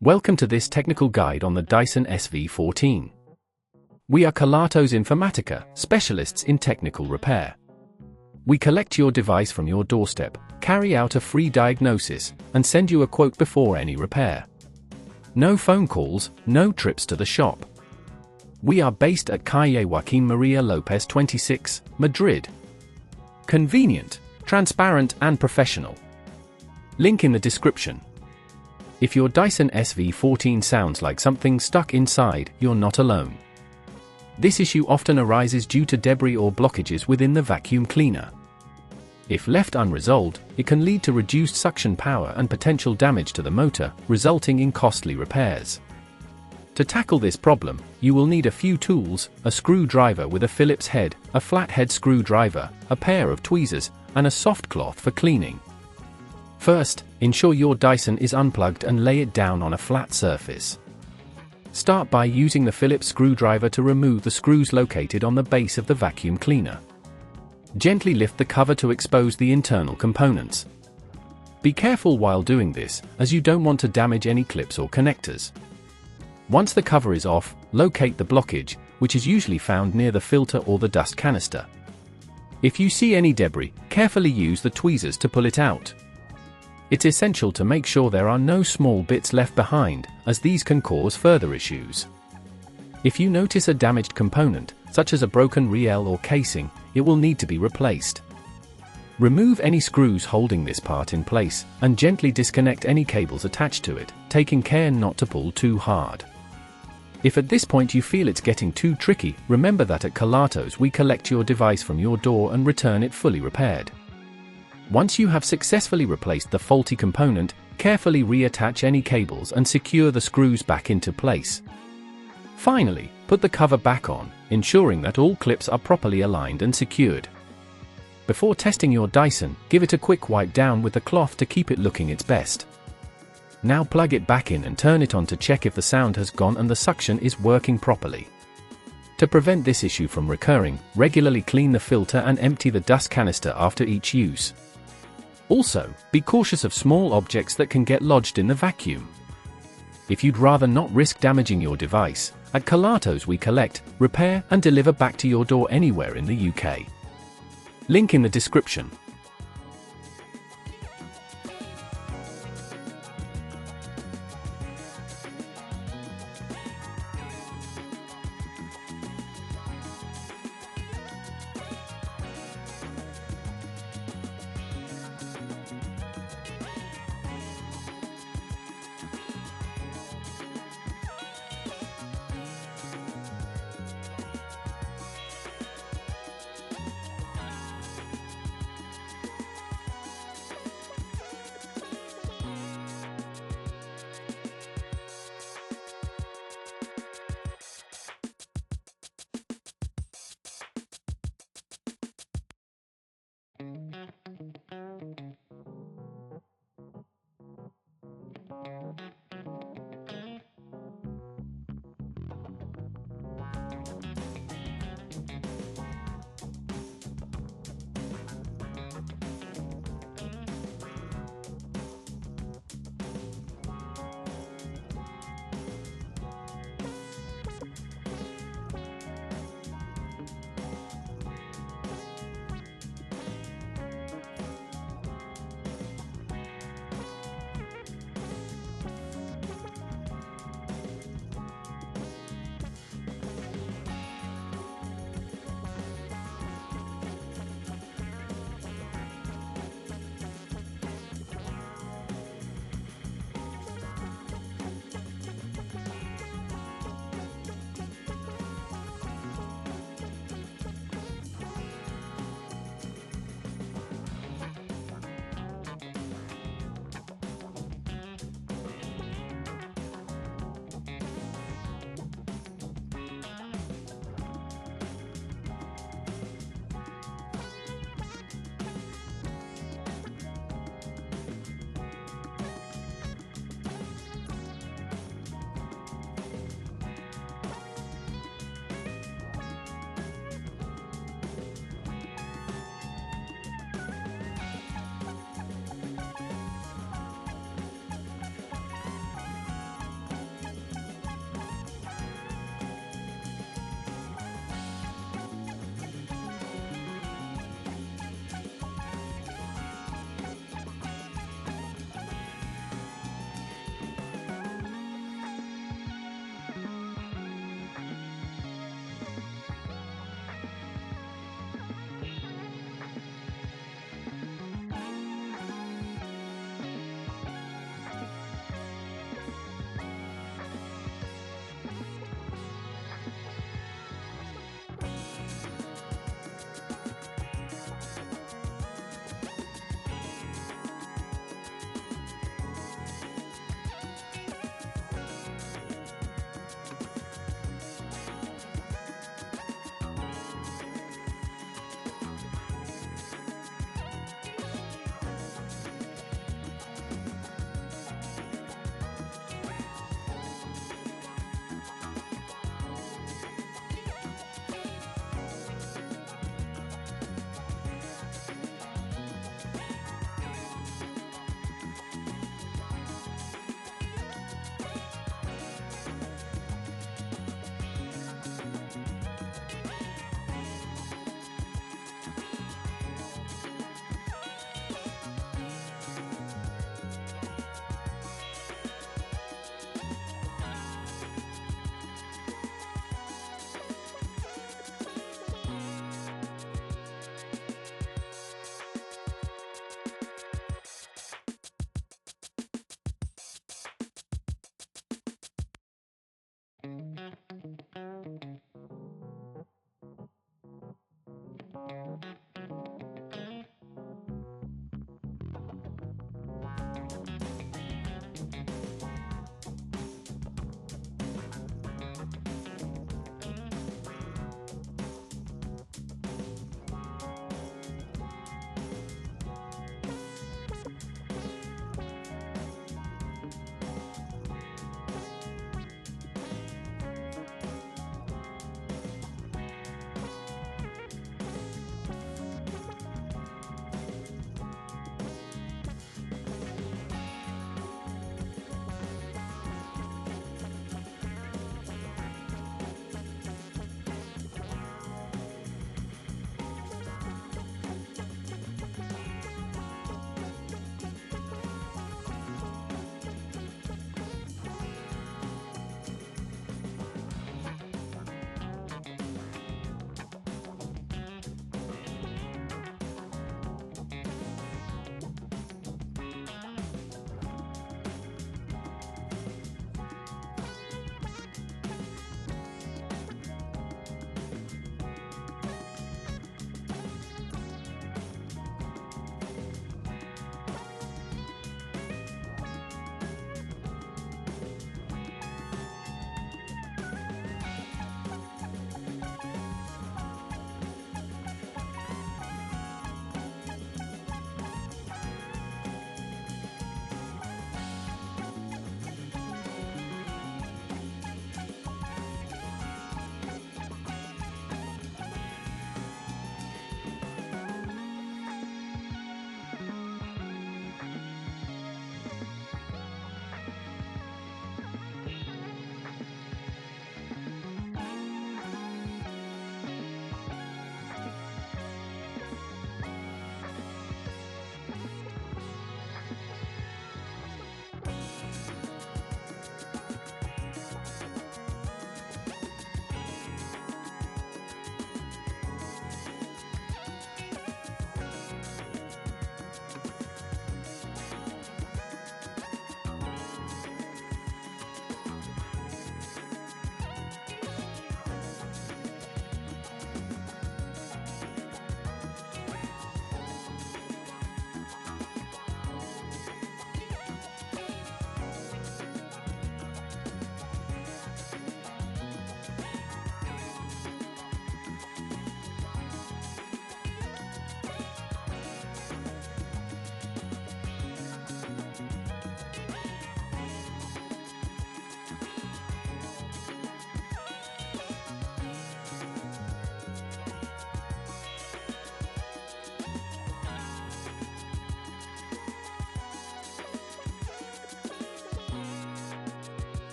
Welcome to this technical guide on the Dyson SV14. We are Kelatos Informatica, specialists in technical repair. We collect your device from your doorstep, carry out a free diagnosis, and send you a quote before any repair. No phone calls, no trips to the shop. We are based at Calle Joaquín María López 26, Madrid. Convenient, transparent and professional. Link in the description. If your Dyson SV14 sounds like something stuck inside, you're not alone. This issue often arises due to debris or blockages within the vacuum cleaner. If left unresolved, it can lead to reduced suction power and potential damage to the motor, resulting in costly repairs. To tackle this problem, you will need a few tools: a screwdriver with a Phillips head, a flathead screwdriver, a pair of tweezers, and a soft cloth for cleaning. First, ensure your Dyson is unplugged and lay it down on a flat surface. Start by using the Phillips screwdriver to remove the screws located on the base of the vacuum cleaner. Gently lift the cover to expose the internal components. Be careful while doing this, as you don't want to damage any clips or connectors. Once the cover is off, locate the blockage, which is usually found near the filter or the dust canister. If you see any debris, carefully use the tweezers to pull it out. It's essential to make sure there are no small bits left behind, as these can cause further issues. If you notice a damaged component, such as a broken riel or casing, it will need to be replaced. Remove any screws holding this part in place, and gently disconnect any cables attached to it, taking care not to pull too hard. If at this point you feel it's getting too tricky, remember that at Kelatos we collect your device from your door and return it fully repaired. Once you have successfully replaced the faulty component, carefully reattach any cables and secure the screws back into place. Finally, put the cover back on, ensuring that all clips are properly aligned and secured. Before testing your Dyson, give it a quick wipe down with the cloth to keep it looking its best. Now plug it back in and turn it on to check if the sound has gone and the suction is working properly. To prevent this issue from recurring, regularly clean the filter and empty the dust canister after each use. Also, be cautious of small objects that can get lodged in the vacuum. If you'd rather not risk damaging your device, at Kelatos we collect, repair and deliver back to your door anywhere in the UK. Link in the description.